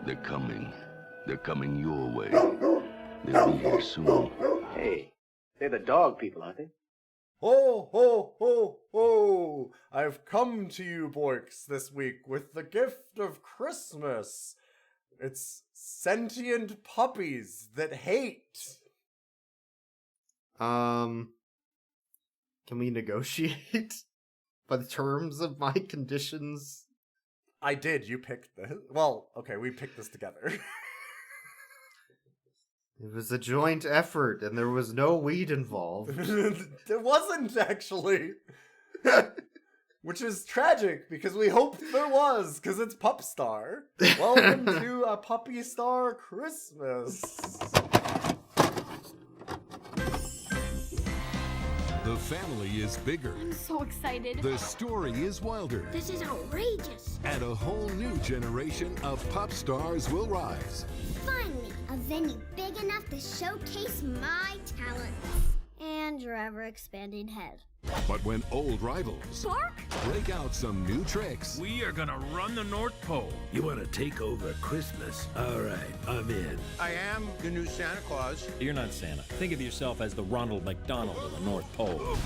They're coming. They're coming your way. They'll be here soon. Hey, they're the dog people, aren't they? Ho, ho, ho, ho! I've come to you, Boyks, this week with the gift of Christmas. It's sentient puppies that hate. Can we negotiate by the terms of my conditions? I did. You picked this. Well, okay, we picked this together. It was a joint effort, and there was no weed involved. There wasn't, actually. Which is tragic, because we hoped there was, because it's Pup Star. Welcome to a Puppy Star Christmas. The family is bigger. I'm so excited. The story is wilder. This is outrageous. And a whole new generation of Pup Stars will rise. Finally, a venue big enough to showcase my talents. And your ever-expanding head. But when old rivals Bark? break out some new tricks, We are gonna run the North Pole. You wanna take over Christmas? All right, I'm in. I am the new Santa Claus. You're not Santa. Think of yourself as the Ronald McDonald of the North Pole.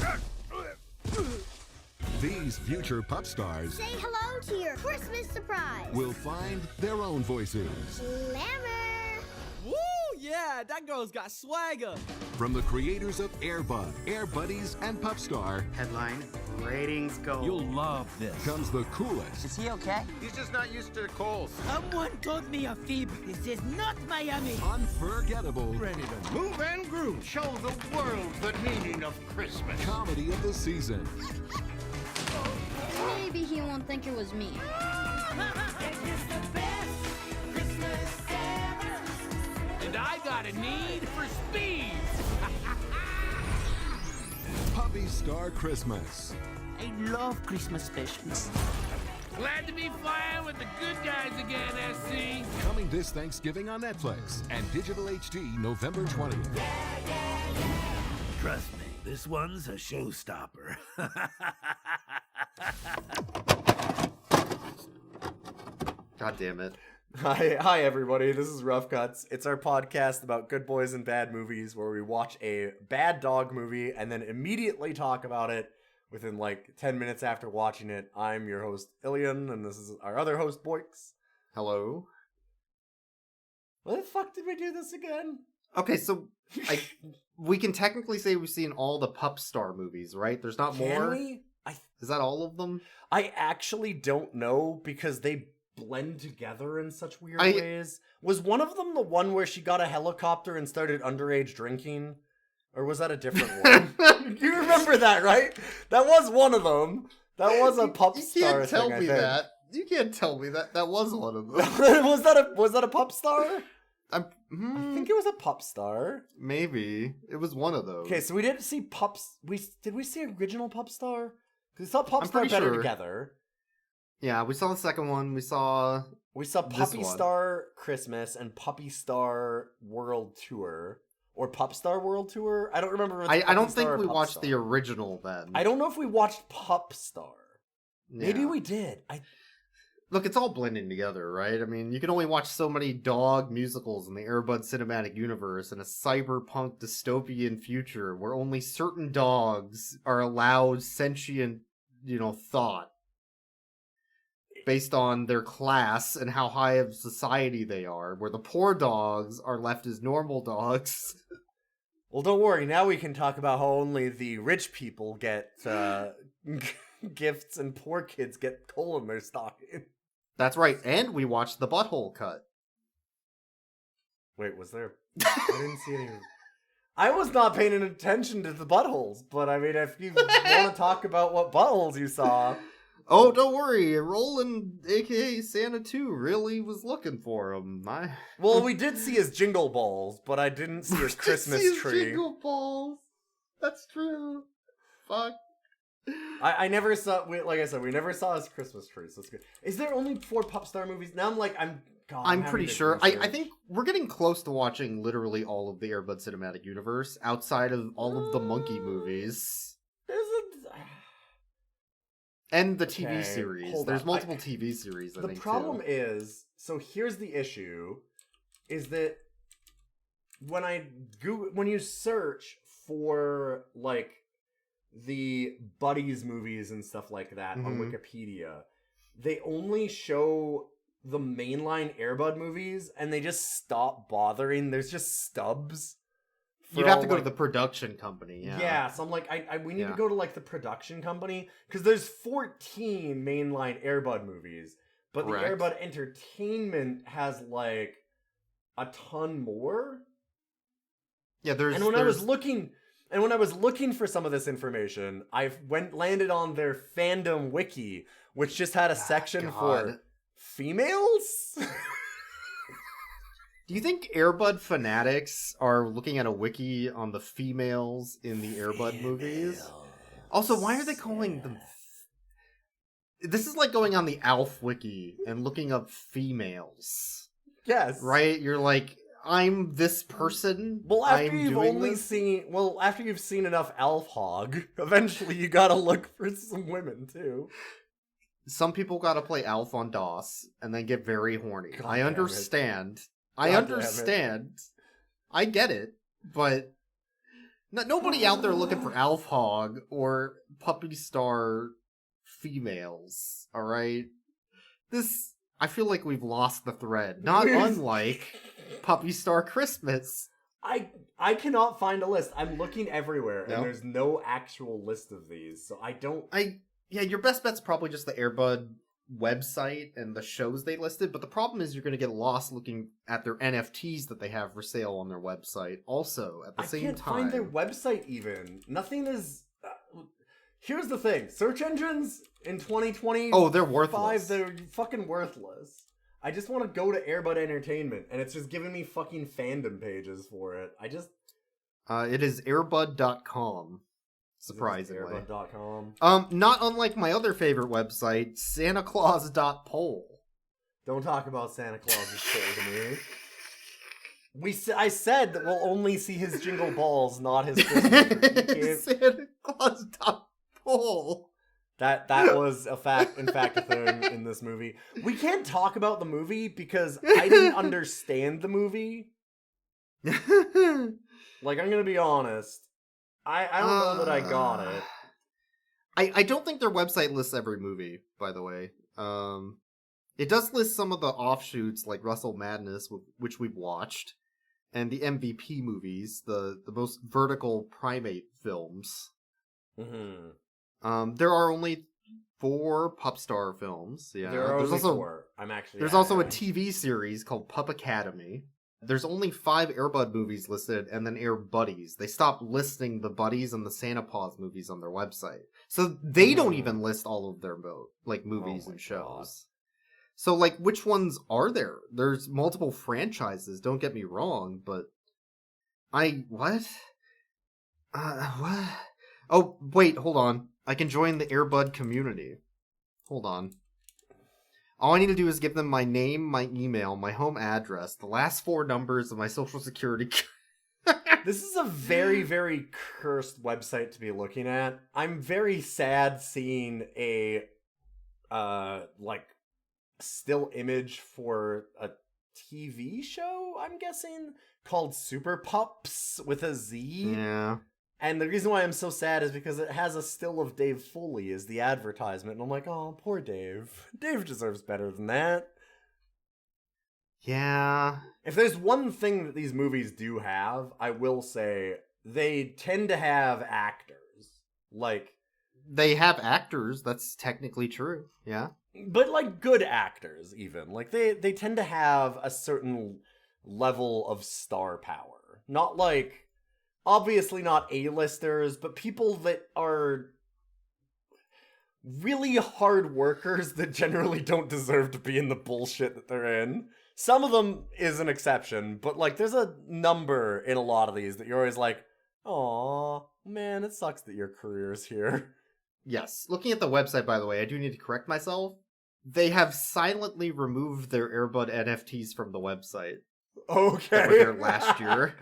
these future Pup Stars Say hello to your Christmas surprise. will find their own voices. Glamour. Woo! Yeah, that girl's got swagger. From the creators of Airbud, Air Buddies, and Pup Star Headline, ratings go. You'll love this. comes the coolest, Is he okay? He's just not used to the cold. Someone told me a fib. This is not Miami. unforgettable Ready to move and groove. Show the world the meaning of Christmas. comedy of the season. Maybe he won't think it was me. And I got a need for speed. Puppy Star Christmas. I love Christmas specials. Glad to be flying with the good guys again, SC. Coming this Thanksgiving on Netflix and Digital HD November 20th. Trust me, this one's a showstopper. God damn it. Hi, everybody. This is Rough Cuts. It's our podcast about good boys and bad movies, where we watch a bad dog movie and then immediately talk about it within like 10 minutes after watching it. I'm your host, Ilyon, and this is our other host, Boyks. Hello? What the fuck did we do this again? Okay, so we can technically say we've seen all the Pup Star movies, right? There's not Can more? we? Is that all of them? I actually don't know, because they blend together in such weird ways. Was one of them the one where she got a helicopter and started underage drinking? Or was that a different one? You remember that, right? That was one of them. That was a Pup Star You can't tell thing, me I think. that. You can't tell me that. That was one of them. was that a Pup Star? I think it was a Pup Star. Maybe. It was one of those. Okay, so we didn't see Pups. Did we see original Pup Star? Because we saw Pup I'm Star pretty better sure. together. Yeah, we saw the second one. We saw this Puppy one. Star Christmas and Puppy Star World Tour. Or Pup Star World Tour? I don't remember. If it's I don't Puppy Star think or we Pup watched Star. the original then. I don't know if we watched Pup Star. Maybe Yeah. we did. Look, it's all blending together, right? I mean, you can only watch so many dog musicals in the Airbud cinematic universe in a cyberpunk dystopian future where only certain dogs are allowed sentient, thought based on their class and how high of society they are, where the poor dogs are left as normal dogs. Well, don't worry. Now we can talk about how only the rich people get gifts and poor kids get coal in their stocking. That's right, and we watched the butthole cut. Wait, was there? I didn't see any. I was not paying attention to the buttholes, but I mean, if you want to talk about what buttholes you saw. Oh, don't worry. Roland, aka Santa 2, really was looking for him. Well, we did see his jingle balls, but I didn't see his Christmas tree. Jingle balls. That's true. Fuck. I never saw. Like I said, we never saw his Christmas tree. So it's good. Is there only 4 Pup Star movies? Now I'm pretty sure. I think we're getting close to watching literally all of the Airbud cinematic universe outside of all of the monkey movies. And the TV Okay, series. hold There's on. multiple TV series, I The think, problem too. is, so here's the issue, is that when you search for, like, the Buddies movies and stuff like that on Wikipedia, they only show the mainline Airbud movies, and they just stop bothering. There's just stubs. You'd have to go to the production company, yeah. Yeah, so I'm like, we need to go to, like, the production company, because there's 14 mainline Airbud movies, but Correct. the Airbud Entertainment has, like, a ton more. Yeah, there's... And when I was looking for some of this information, I landed on their fandom wiki, which just had a section for females. Do you think Airbud fanatics are looking at a wiki on the females in the Airbud movies? Also, why are they calling them... This is like going on the ALF wiki and looking up females. Yes. Right? You're like, I'm this person. Well, after I'm you've doing only this? seen, after you've seen enough Elf Hog, eventually you gotta look for some women too. Some people gotta play ALF on DOS and then get very horny. God I damn it. understand. God I damn understand. I get it, but nobody out there looking for Alf Hog or Puppy Star females, alright? I feel like we've lost the thread. Not unlike Puppy Star Christmas. I cannot find a list. I'm looking everywhere, No? and there's no actual list of these, so I don't... Yeah, your best bet's probably just the Airbud website and the shows they listed, but the problem is you're going to get lost looking at their NFTs that they have for sale on their website also at the same time. I can't find their website even. Nothing is... Here's the thing. Search engines in 2020... Oh, they're worthless. They're fucking worthless. I just want to go to Airbud Entertainment, and it's just giving me fucking fandom pages for it. It is airbud.com. Surprisingly. Airbud.com. Not unlike my other favorite website, SantaClaus.poll. Don't talk about Santa Claus's poll to me. I said that we'll only see his jingle balls, not his Christmas tree. SantaClaus.poll. That was in fact a thing in this movie. We can't talk about the movie because I didn't understand the movie. Like, I'm gonna be honest. I don't know that I got it. I don't think their website lists every movie, by the way. It does list some of the offshoots, like Russell Madness, which we've watched, and the MVP movies, the most vertical primate films. Mm-hmm. There are only 4 Pup Star films. Yeah, there are only 4. There's also a TV series called Pup Academy. There's only 5 Airbud movies listed, and then Air Buddies. They stopped listing the Buddies and the Santa Paws movies on their website. So they don't even list all of their movies and shows. God. So, like, which ones are there? There's multiple franchises, don't get me wrong, but... What? What? Oh, wait, hold on. I can join the Airbud community. Hold on. All I need to do is give them my name, my email, my home address, the last 4 numbers of my social security. This is a very, very cursed website to be looking at. I'm very sad seeing a, still image for a TV show, I'm guessing, called Super Pups with a Z. Yeah. And the reason why I'm so sad is because it has a still of Dave Foley as the advertisement. And I'm like, oh, poor Dave. Dave deserves better than that. Yeah. If there's one thing that these movies do have, I will say they tend to have actors. Like... They have actors, that's technically true, yeah. But, like, good actors, even. Like, they tend to have a certain level of star power. Not, like... Obviously not A-listers, but people that are really hard workers that generally don't deserve to be in the bullshit that they're in. Some of them is an exception, but, like, there's a number in a lot of these that you're always like, aw, man, it sucks that your career's here. Yes. Looking at the website, by the way, I do need to correct myself. They have silently removed their Airbud NFTs from the website. Okay. That were there last year.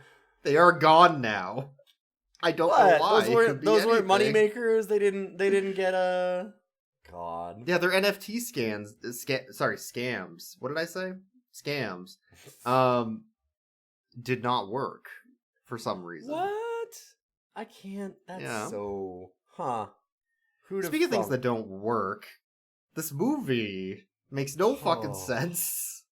They are gone now. I don't know why. Those weren't money makers. They didn't get a. God. Yeah, their NFT scams. What did I say? Scams. Did not work for some reason. What? I can't. That's so. Huh. Speaking of things that don't work, this movie makes no fucking sense.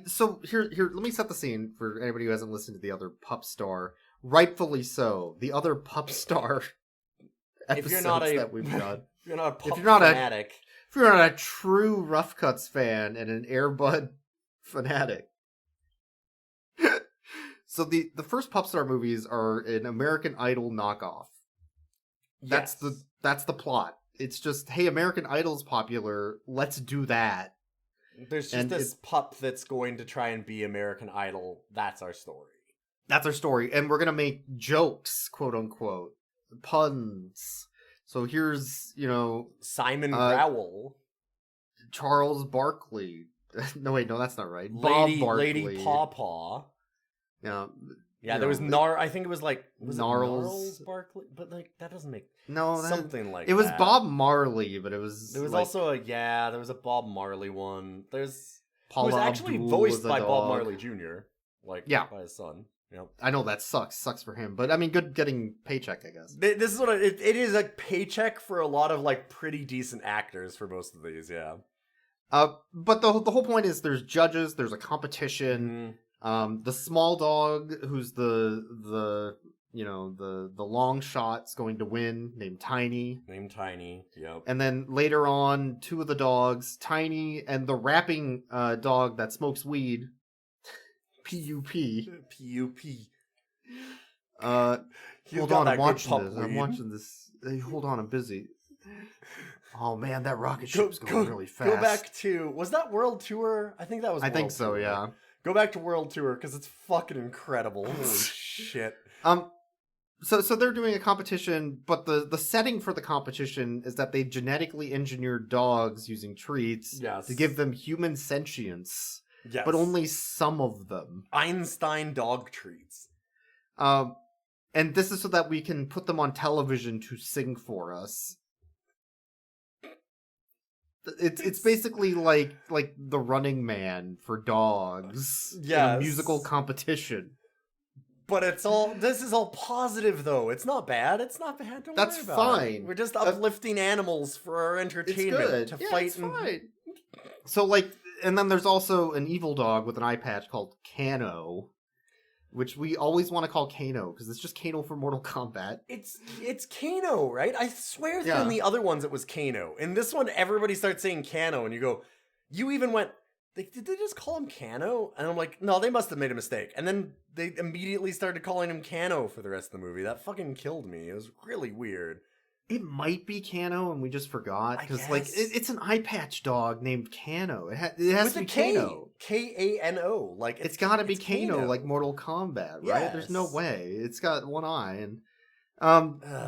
So here, let me set the scene for anybody who hasn't listened to the other Pup Star. Rightfully so. The other Pup Star episodes that we've done. If you're not a pup fanatic. If you're not a true Rough Cuts fan and an Airbud fanatic. So the first Pup Star movies are an American Idol knockoff. That's the plot. It's just, hey, American Idol's popular, let's do that. There's just this pup that's going to try and be American Idol. That's our story. That's our story. And we're going to make jokes, quote unquote. Puns. So here's, Simon Rowell. Charles Barkley. No, wait, no, that's not right. Bob Barkley. Lady Pawpaw. Yeah. Yeah, there was I think it was like Gnarls Barkley, but like that doesn't make something like it was Bob Marley, but it was also there was a Bob Marley one. There's Paula who was actually Abdul voiced was by dog. Bob Marley Jr. By his son. Yep. I know that sucks for him, but I mean, good getting paycheck, I guess. This is what it is, like paycheck for a lot of like pretty decent actors for most of these, yeah. But the whole point is there's judges, there's a competition. The small dog, who's the long shot's going to win, named Tiny. Yep. And then later on, two of the dogs, Tiny and the rapping dog that smokes weed, P.U.P. P.U.P. Hold on, I'm watching this. Hey, hold on, I'm busy. Oh man, that rocket ship's going really fast. Go back to, was that World Tour? I think that was World think so, Tour. yeah. Go back to World Tour, because it's fucking incredible. Holy shit. So they're doing a competition, but the setting for the competition is that they genetically engineered dogs using treats to give them human sentience. Yes. But only some of them. Einstein dog treats. And this is so that we can put them on television to sing for us. It's basically like the Running Man for dogs in a musical competition. But this is all positive though. It's not bad. Don't worry about it. That's fine. We're just uplifting animals for our entertainment to fight. It's fine. So and then there's also an evil dog with an eye patch called Kano, which we always want to call Kano because it's just Kano for Mortal Kombat. It's Kano, right? I swear in the other ones it was Kano. In this one, everybody starts saying Kano, and you even went, did they just call him Kano? And I'm like, no, they must have made a mistake. And then they immediately started calling him Kano for the rest of the movie. That fucking killed me. It was really weird. It might be Kano, and we just forgot because it's an eye patch dog named Kano. It has to be Kano. Kano. It's got to be Kano, like Mortal Kombat, right? Yes. There's no way. It's got one eye, and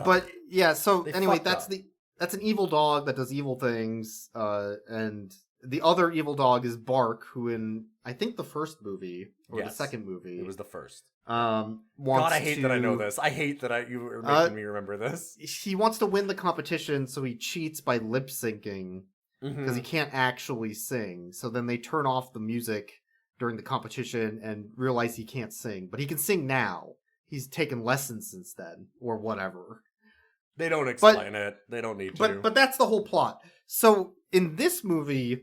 but yeah. So anyway, that's an evil dog that does evil things, and the other evil dog is Bark, who in I think the first movie or the second movie, it was the first. God, I hate that I know this. I hate that you are making me remember this. He wants to win the competition, so he cheats by lip syncing because he can't actually sing. So then they turn off the music during the competition and realize he can't sing, but he can sing now. He's taken lessons since then, or whatever. They don't explain it. They don't need to. But that's the whole plot. So in this movie,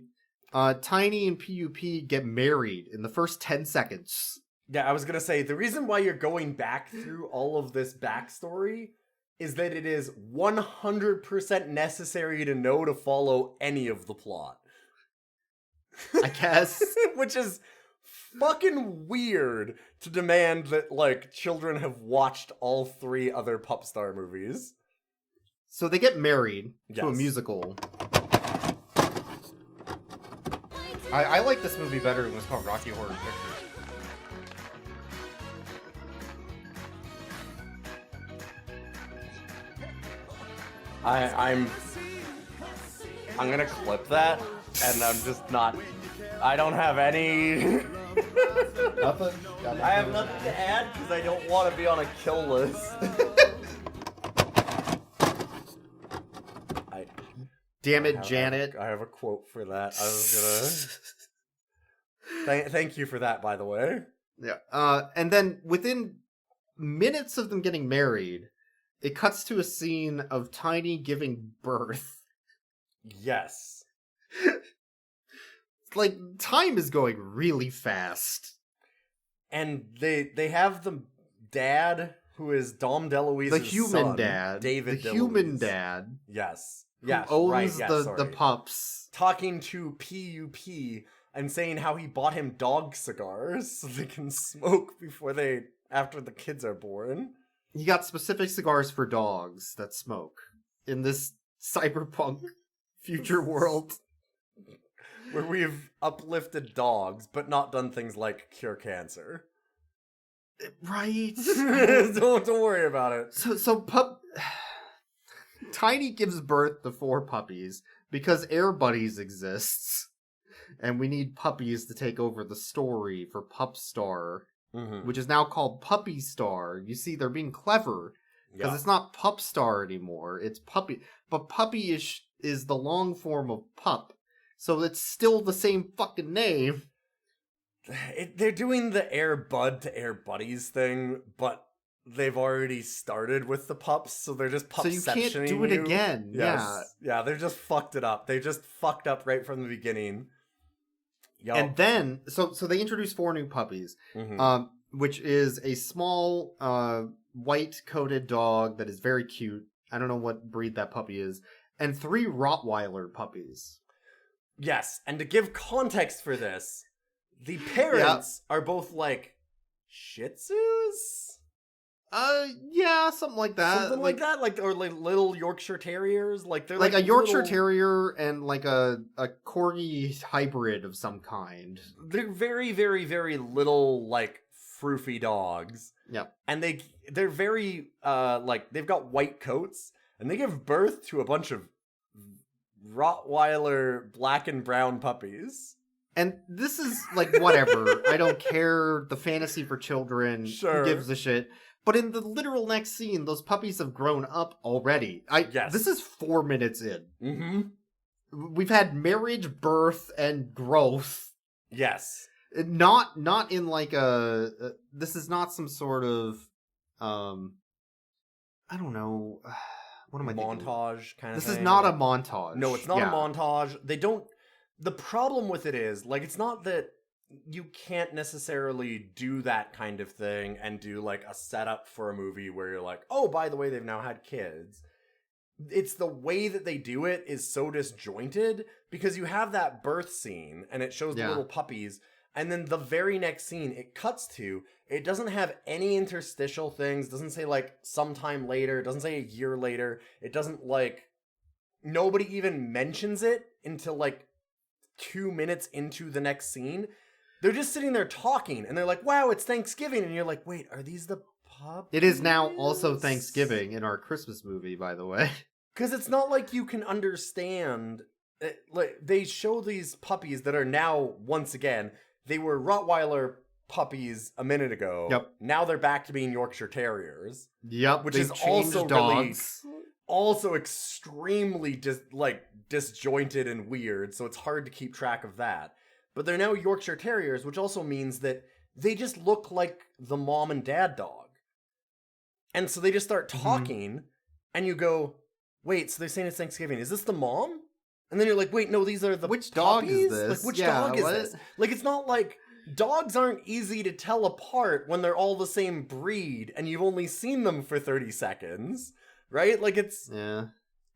Tiny and P.U.P. get married in the first 10 seconds. Yeah, I was going to say, the reason why you're going back through all of this backstory is that it is 100% necessary to know to follow any of the plot. I guess. Which is fucking weird to demand that, children have watched all 3 other Pup Star movies. So they get married to a musical. I like this movie better when it's called Rocky Horror Picture. I'm gonna clip that, and I'm just not. I don't have any. Nothing. I have nothing to add because I don't want to be on a kill list. Damn it, Janet. I have a quote for that. I was gonna... Thank you for that, by the way. Yeah. And then within minutes of them getting married, it cuts to a scene of Tiny giving birth. Yes. Like, time is going really fast. And they have the dad, who is Dom DeLuise's the human son, dad. David the DeLuise. Human dad. Yes. Who Yes, owns right, yes, the pups. Talking to PUP and saying how he bought him dog cigars so they can smoke after the kids are born. He got specific cigars for dogs that smoke in this cyberpunk future world. Where we've uplifted dogs, but not done things like cure cancer. Right. don't worry about it. So Tiny gives birth to 4 puppies because Airbuddies exists. And we need puppies to take over the story for Pup Star, which is now called Puppy Star. You see, they're being clever because it's not Pup Star anymore. It's Puppy. But Puppy is the long form of pup. So it's still the same fucking name. They're doing the Airbud to Airbuddies thing, but they've already started with the pups, so they're just pup-sectioning So you can't do it again. Yes. Yeah, they just fucked it up. They just fucked up right from the beginning. Yo. And then, so they introduced 4 new puppies, which is a small white-coated dog that is very cute. I don't know what breed that puppy is. And 3 Rottweiler puppies. Yes, and to give context for this, the parents are both like Shih Tzus? Yeah, something like that. Something like that, or like little Yorkshire Terriers. Like they're like a Yorkshire Terrier and like a Corgi hybrid of some kind. They're very, very, very little, like froofy dogs. Yep. And they're very they've got white coats, and they give birth to a bunch of Rottweiler black and brown puppies. And this is like whatever. I don't care. The fantasy for children. Sure. Who gives a shit? But in the literal next scene, those puppies have grown up already. This is 4 minutes in. Mm-hmm. We've had marriage, birth, and growth. Yes. Not in like this is not some sort of I don't know. What am I thinking? Montage kind of thing? This is not a montage. No, it's not a montage. They don't... The problem with it is, like, it's not that you can't necessarily do that kind of thing and do, like, a setup for a movie where you're like, oh, by the way, they've now had kids. It's the way that they do it is so disjointed, because you have that birth scene, and it shows the little puppies, and then the very next scene it cuts to, it doesn't have any interstitial things, doesn't say, like, sometime later, it doesn't say a year later, it doesn't, like... Nobody even mentions it until, like, 2 minutes into the next scene. They're just sitting there talking, and they're like, wow, it's Thanksgiving, and you're like, wait, are these the puppies? It is now also Thanksgiving in our Christmas movie, by the way. Because it's not like you can understand... Like, they show these puppies that are now, once again, they were Rottweiler puppies a minute ago. Yep. Now they're back to being Yorkshire Terriers. Yep, which is also dogs. Also extremely disjointed and weird, so it's hard to keep track of that. But they're now Yorkshire Terriers, which also means that they just look like the mom and dad dog. And so they just start talking, and you go, wait, so they're saying it's Thanksgiving. Is this the mom? And then you're like, wait, no, these are the Which puppies? dog is this? Like, which dog is what? this? Like, it's not like... Dogs aren't easy to tell apart when they're all the same breed, and you've only seen them for 30 seconds. Right? Like, it's... Yeah.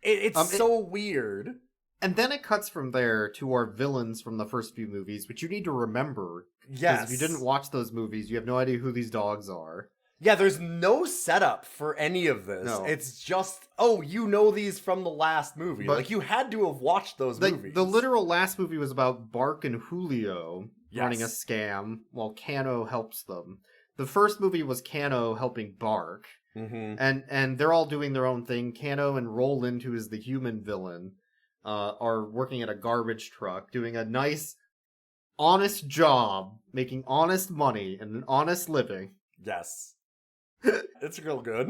It's so weird. And then it cuts from there to our villains from the first few movies, which you need to remember. Yes. Because if you didn't watch those movies, you have no idea who these dogs are. Yeah, there's no setup for any of this. No. It's just, oh, you know these from the last movie. Like, you had to have watched those movies. The literal last movie was about Bark and Julio running a scam while Cano helps them. The first movie was Cano helping Bark. And they're all doing their own thing. Cano and Roland, who is the human villain, are working at a garbage truck, doing a nice, honest job, making honest money and an honest living. Yes. It's real good.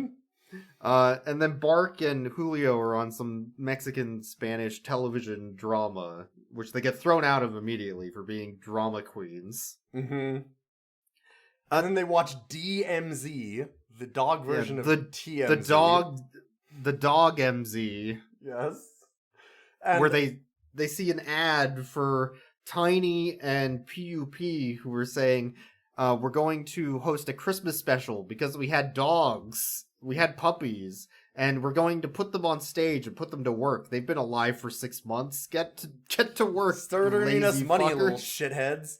And then Bark and Julio are on some Mexican-Spanish television drama, which they get thrown out of immediately for being drama queens. Mm-hmm. And then they watch DMZ, the dog version of TMZ. The dog MZ. Yes. And where they see an ad for Tiny and PUP, who were saying, we're going to host a Christmas special because we had dogs, we had puppies, and we're going to put them on stage and put them to work. They've been alive for 6 months. Get to work, start earning us money, fuckers. little shitheads.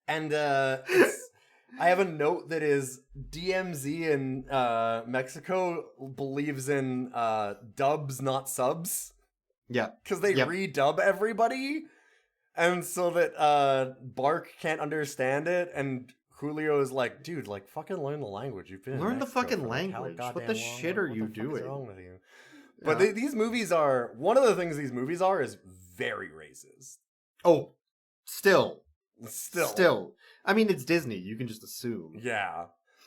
And I have a note that is DMZ in Mexico believes in dubs, not subs. Yeah. Because they redub everybody. And so that Bark can't understand it. And Julio is like, dude, like, fucking learn the language. You've been Learn the fucking language. What the shit are you doing? What's wrong with you? But these movies are... One of the things these movies are is very racist. Oh, still. I mean, it's Disney. You can just assume. Yeah.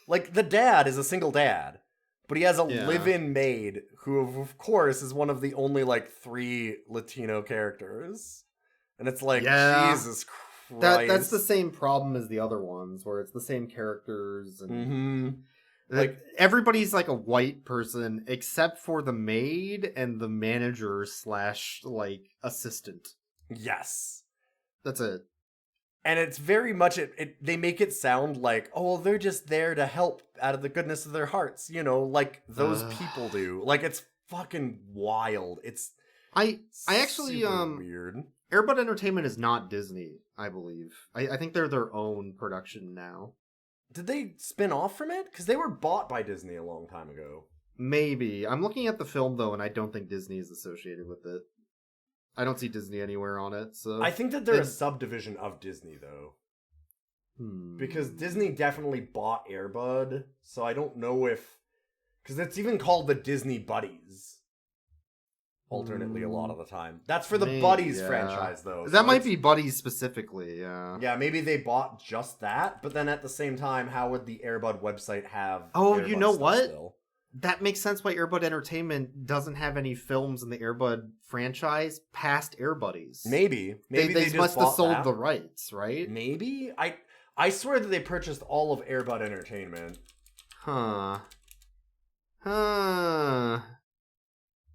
Like, the dad is a single dad, but he has a live-in maid who, of course, is one of the only, like, 3 Latino characters. And it's like, Jesus Christ. That's the same problem as the other ones, where it's the same characters. And like, everybody's, like, a white person, except for the maid and the manager / like, assistant. Yes. That's it. And it's very much, they make it sound like, oh, they're just there to help out of the goodness of their hearts, you know, like those people do. Like, it's fucking wild. I actually, weird. Airbud Entertainment is not Disney, I believe. I think they're their own production now. Did they spin off from it? Because they were bought by Disney a long time ago. Maybe. I'm looking at the film, though, and I don't think Disney is associated with it. I don't see Disney anywhere on it, so... I think that they're a subdivision of Disney, though. Because Disney definitely bought Airbud, so I don't know if... Because it's even called the Disney Buddies. Alternately, a lot of the time. That's for the Buddies franchise, though. That might be Buddies specifically, yeah. Yeah, maybe they bought just that, but then at the same time, how would the Airbud website have... Oh, Airbud you know what? Still? That makes sense why Airbud Entertainment doesn't have any films in the Airbud franchise past Airbuddies. Maybe they just must have sold that. the rights, right? Maybe? I swear that they purchased all of Airbud Entertainment. Huh.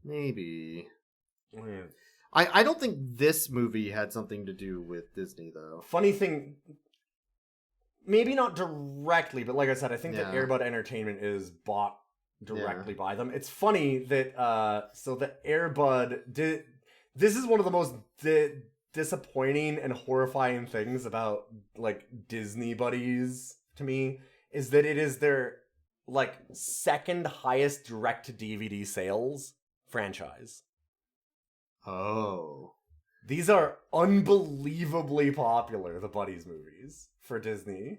Maybe. I don't think this movie had something to do with Disney, though. Funny thing, maybe not directly, but like I said, I think that Airbud Entertainment is bought directly by them. It's funny that so the Airbud this is one of the most disappointing and horrifying things about like Disney Buddies to me is that it is their like second highest direct to DVD sales franchise. Oh. These are unbelievably popular, the Buddies movies for Disney.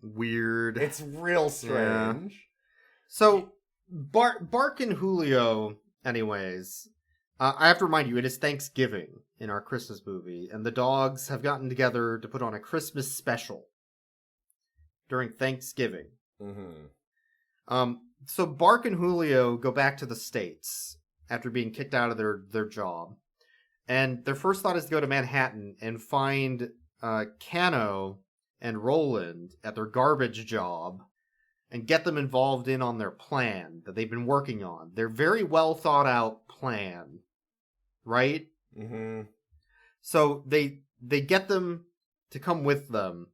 Weird. It's real strange. Yeah. So Bark and Julio, anyways, I have to remind you, it is Thanksgiving in our Christmas movie, and the dogs have gotten together to put on a Christmas special during Thanksgiving. So Bark and Julio go back to the States after being kicked out of their job, and their first thought is to go to Manhattan and find Cano and Roland at their garbage job and get them involved on their plan that they've been working on. Their very well thought out plan, right? So they get them to come with them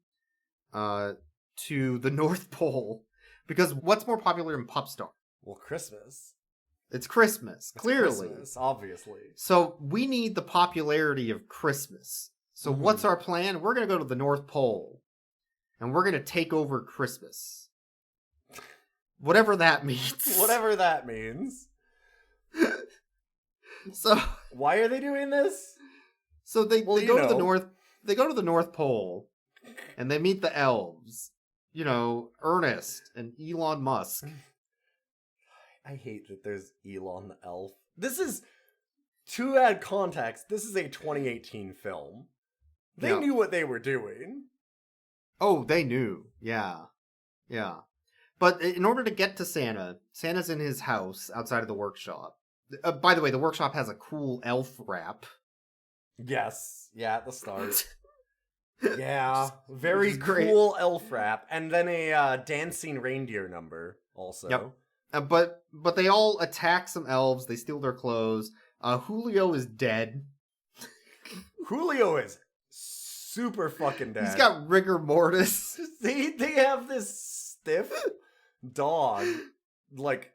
to the North Pole, because what's more popular than Pup Star? Well, Christmas. It's Christmas, clearly. Christmas, obviously. So we need the popularity of Christmas. So what's our plan? We're going to go to the North Pole, and we're going to take over Christmas. Whatever that means. Whatever that means. So why are they doing this? So they go to the North. They go to the North Pole, and they meet the elves. You know, Ernest and Elon Musk. I hate that there's Elon the elf. This is, to add context, this is a 2018 film. They knew what they were doing. Oh, they knew. Yeah. But in order to get to Santa's in his house outside of the workshop. By the way, the workshop has a cool elf wrap. Yes. Yeah, at the start. Yeah. Which Very is great. cool elf wrap. And then a dancing reindeer number also. Yep. But they all attack some elves. They steal their clothes. Julio is dead. Julio is super fucking dead. He's got rigor mortis. They have this stiff dog. Like,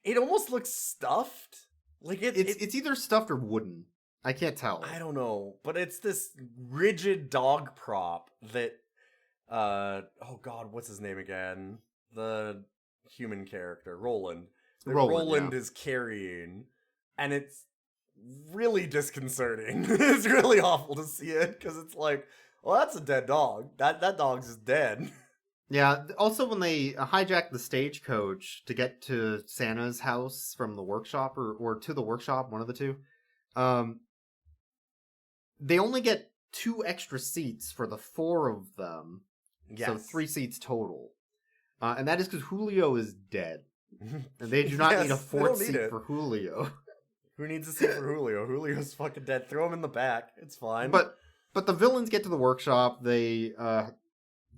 it almost looks stuffed. Like it's either stuffed or wooden. I can't tell. I don't know, but it's this rigid dog prop that oh god, what's his name again? The human character, Roland. Roland is carrying, and it's really disconcerting. It's really awful to see it because it's like, well, that's a dead dog. That dog's just dead. Yeah. Also, when they hijack the stagecoach to get to Santa's house from the workshop or to the workshop, one of the two, they only get 2 extra seats for the 4 of them. Yes. So 3 seats total. And that is because Julio is dead. And they do not need a 4th seat for Julio. Who needs a seat for Julio? Julio's fucking dead. Throw him in the back. It's fine. But the villains get to the workshop. They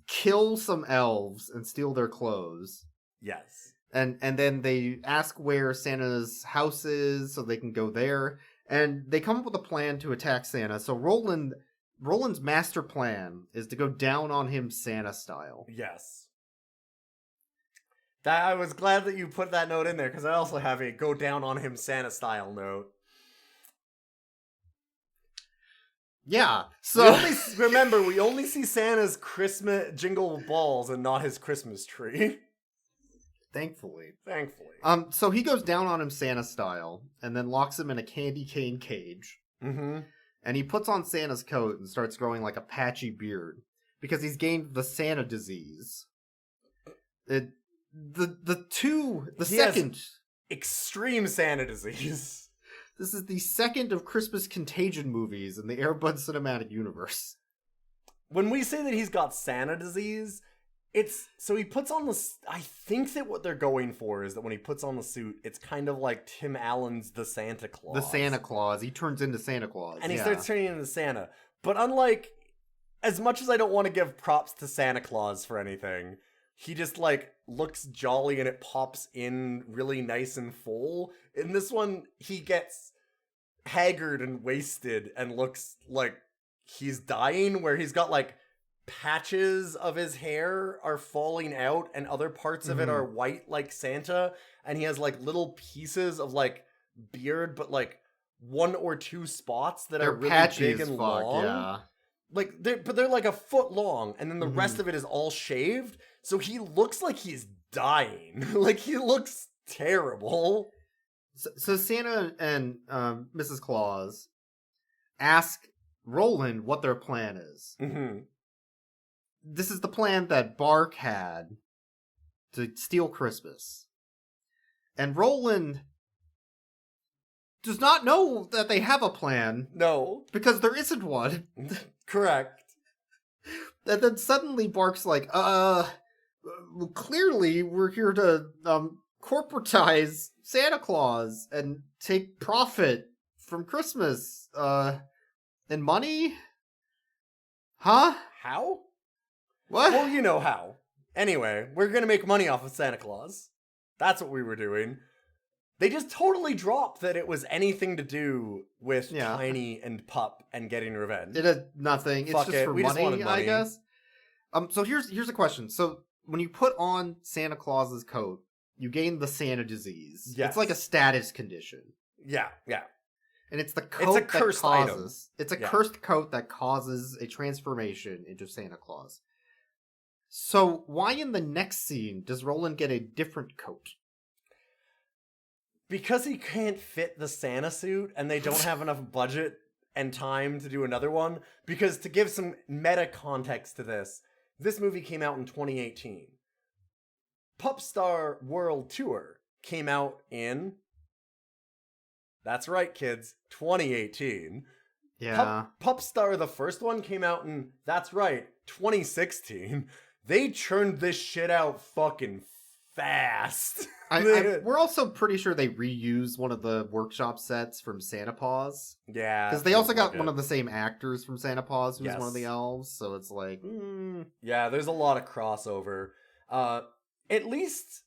kill some elves and steal their clothes. Yes. And then they ask where Santa's house is so they can go there. And they come up with a plan to attack Santa. So Roland's master plan is to go down on him Santa style. Yes. I was glad that you put that note in there, because I also have a go down on him Santa style note. Yeah, so... Remember, we only see Santa's Christmas jingle balls and not his Christmas tree. Thankfully. So he goes down on him Santa style, and then locks him in a candy cane cage. Mm-hmm. And he puts on Santa's coat and starts growing like a patchy beard, because he's gained the Santa disease. Second extreme Santa disease. This is the second of Christmas contagion movies in the Airbud cinematic universe. When we say that he's got Santa disease, it's so he puts on the. I think that what they're going for is that when he puts on the suit, it's kind of like Tim Allen's The Santa Claus. The Santa Claus. He turns into Santa Claus, and he starts turning into Santa. But unlike, as much as I don't want to give props to Santa Claus for anything. He just, like, looks jolly and it pops in really nice and full. In this one, he gets haggard and wasted and looks like he's dying, where he's got, like, patches of his hair are falling out and other parts of it are white like Santa. And he has, like, little pieces of, like, beard, but, like, 1 or 2 spots that are really big and long. Yeah. Like, they're like a foot long, and then the rest of it is all shaved. So he looks like he's dying. Like, he looks terrible. So Santa and Mrs. Claus ask Roland what their plan is. Mm-hmm. This is the plan that Bark had to steal Christmas. And Roland does not know that they have a plan. No. Because there isn't one. Correct. And then suddenly Bark's like, clearly we're here to corporatize Santa Claus and take profit from Christmas. And money? Huh? How? What? Well, you know how. Anyway, we're gonna make money off of Santa Claus. That's what we were doing. They just totally dropped that it was anything to do with Tiny and Pup and getting revenge. It had nothing. Fuck it's just for we money, just wanted money, I guess. So here's a question. So when you put on Santa Claus's coat, you gain the Santa disease. Yes. It's like a status condition. Yeah. And it's the coat It's a cursed that item. causes. It's a cursed coat that causes a transformation into Santa Claus. So why in the next scene does Roland get a different coat? Because he can't fit the Santa suit and they don't have enough budget and time to do another one. Because to give some meta context to this movie came out in 2018. Pup Star World Tour came out in... That's right, kids. 2018. Yeah. Pup Star, the first one, came out in, that's right, 2016. they churned this shit out fucking fast. We're also pretty sure they reused one of the workshop sets from Santa Paws. Yeah. Because they also got one of the same actors from Santa Paws, who's one of the Yes. elves, so it's like... Yeah, there's a lot of crossover. At least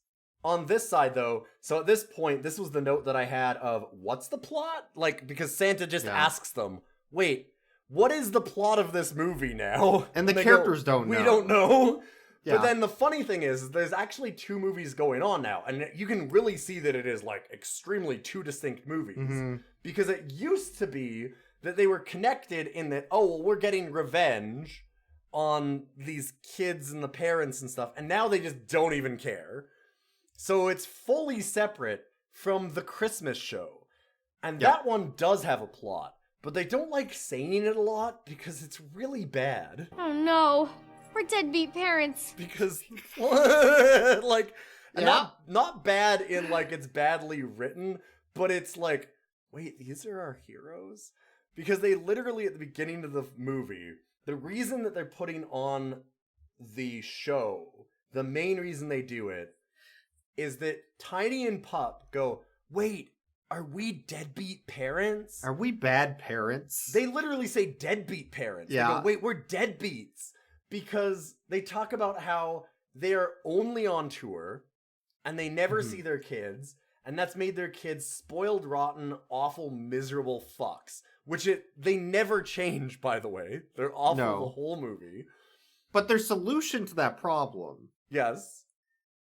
on this side, though, so at this point, this was the note that I had of, what's the plot? Like, because Santa just asks them, wait, what is the plot of this movie now? And the they characters don't know. We don't know. Yeah. But then the funny thing is, there's actually 2 movies going on now, and you can really see that it is, like, extremely 2 distinct movies. Mm-hmm. Because it used to be that they were connected in that, oh, well, we're getting revenge on these kids and the parents and stuff, and now they just don't even care. So it's fully separate from the Christmas show. And that one does have a plot, but they don't like saying it a lot because it's really bad. Oh no, we're deadbeat parents. Because, like, not bad in, like, it's badly written, but it's like, wait, these are our heroes? Because they literally, at the beginning of the movie, the reason that they're putting on the show, the main reason they do it, is that Tiny and Pup go, wait, are we deadbeat parents? Are we bad parents? They literally say deadbeat parents. Yeah. They go, wait, we're deadbeats. Because they talk about how they are only on tour, and they never see their kids, and that's made their kids spoiled, rotten, awful, miserable fucks. Which they never change, by the way. They're awful the whole movie. But their solution to that problem... Yes.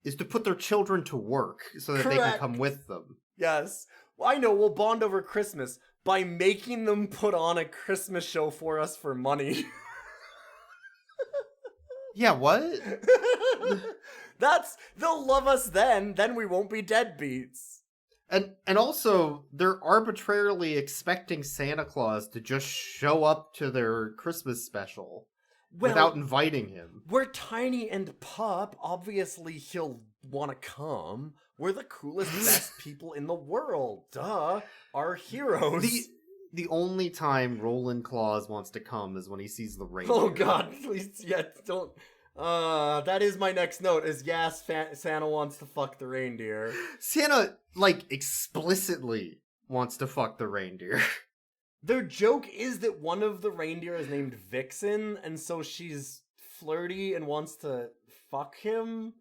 ...is to put their children to work so that they can come with them. Yes. Well, I know, we'll bond over Christmas by making them put on a Christmas show for us for money. Yeah, what? They'll love us then we won't be deadbeats. And also, they're arbitrarily expecting Santa Claus to just show up to their Christmas special without inviting him. We're Tiny and Pup. Obviously, he'll want to come. We're the coolest, best people in the world. Duh. Our heroes. The only time Roland Claus wants to come is when he sees the reindeer. Oh god, please, don't. That is my next note, is yes, Santa wants to fuck the reindeer. Santa, like, explicitly wants to fuck the reindeer. Their joke is that one of the reindeer is named Vixen, and so she's flirty and wants to fuck him.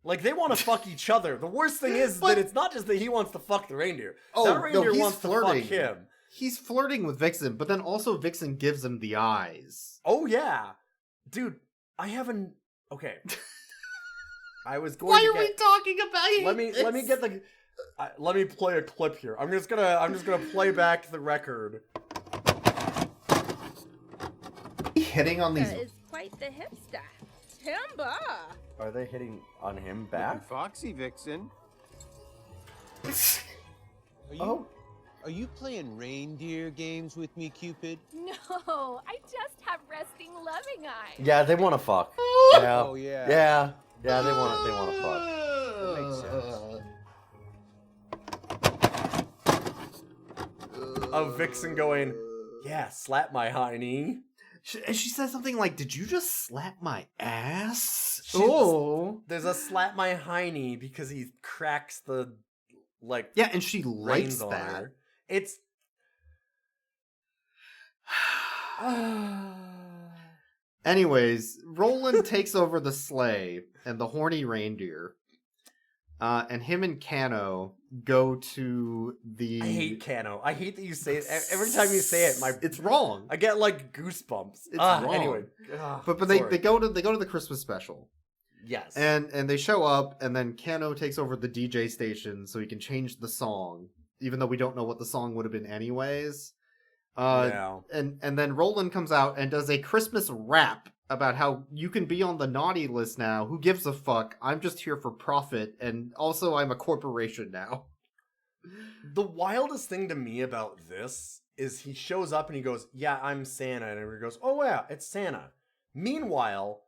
Like, they want to fuck each other. The worst thing is that it's not just that he wants to fuck the reindeer. That reindeer wants to fuck him. He's flirting with Vixen, but then also Vixen gives him the eyes. Oh, yeah. Dude, I haven't... Okay. I was going Why to are we talking about it? Let me get the... let me play a clip here. I'm just gonna play back the record. Hitting on these... is quite the hipster. Timber! Are they hitting on him back? Foxy, Vixen. Are you playing reindeer games with me, Cupid? No, I just have resting loving eyes. Yeah, they want to fuck. Yeah. Oh, yeah. Yeah. Yeah, they want to fuck. That makes sense. Of Vixen going, yeah, slap my hiney. And she says something like, did you just slap my ass? There's a slap my hiney because he cracks the, like... Yeah, and she likes on that. her. It's... Anyways, Roland takes over the sleigh and the horny reindeer. And him and Cano go to the... I hate Cano. I hate that you say it. Every time you say it, it's wrong. I get like goosebumps. It's wrong. Anyway. But they go to the Christmas special. Yes. And they show up, and then Cano takes over the DJ station so he can change the song, even though we don't know what the song would have been anyways. And then Roland comes out and does a Christmas rap about how you can be on the naughty list now. Who gives a fuck? I'm just here for profit, and also I'm a corporation now. The wildest thing to me about this is he shows up and he goes, yeah, I'm Santa. And everybody goes, oh yeah, it's Santa. Meanwhile,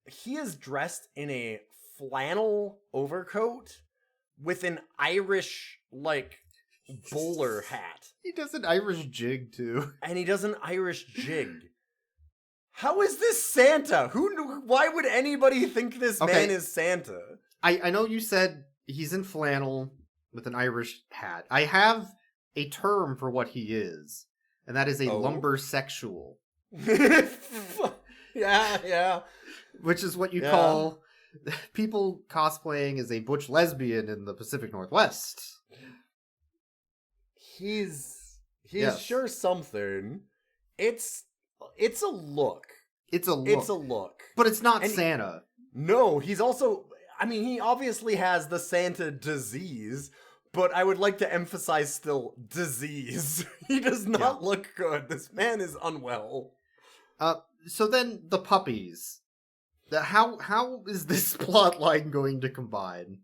he is dressed in a flannel overcoat with an Irish, like, bowler hat. He does an Irish jig, too. And he does an Irish jig. How is this Santa? Why would anybody think this man is Santa? I know you said he's in flannel with an Irish hat. I have a term for what he is, and that is a lumbersexual. Yeah. Which is what you call people cosplaying as a butch lesbian in the Pacific Northwest. He's sure something. It's a look. It's a look. But it's not Santa. No, he's also... I mean, he obviously has the Santa disease, but I would like to emphasize still, disease. He does not look good. This man is unwell. So then, the puppies. How is this plot line going to combine?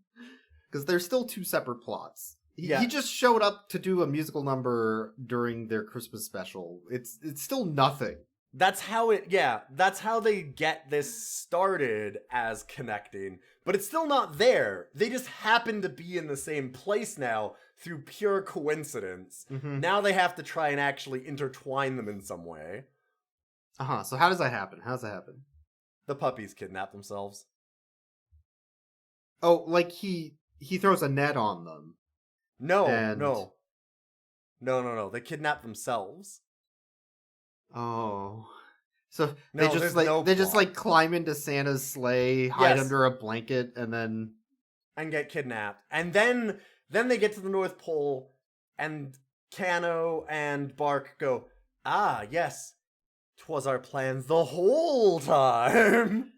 Because there's still two separate plots. He just showed up to do a musical number during their Christmas special. It's still nothing. That's how they get this started as connecting, but it's still not there. They just happen to be in the same place now through pure coincidence. Mm-hmm. Now they have to try and actually intertwine them in some way. So how does that happen? The puppies kidnap themselves. Oh, like he throws a net on them. No. They kidnap themselves. Oh, so they just climb into Santa's sleigh, hide under a blanket, and get kidnapped. And then they get to the North Pole, and Cano and Bark go, "Ah, yes, 'twas our plans the whole time."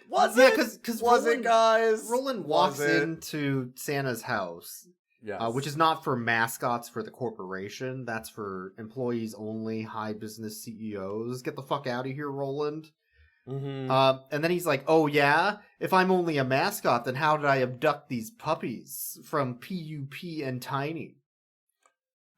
Was it, guys? Roland walks into Santa's house. Yes. Which is not for mascots for the corporation. That's for employees only, high business CEOs. Get the fuck out of here, Roland. Mm-hmm. And then he's like, oh yeah? If I'm only a mascot, then how did I abduct these puppies from PUP and Tiny?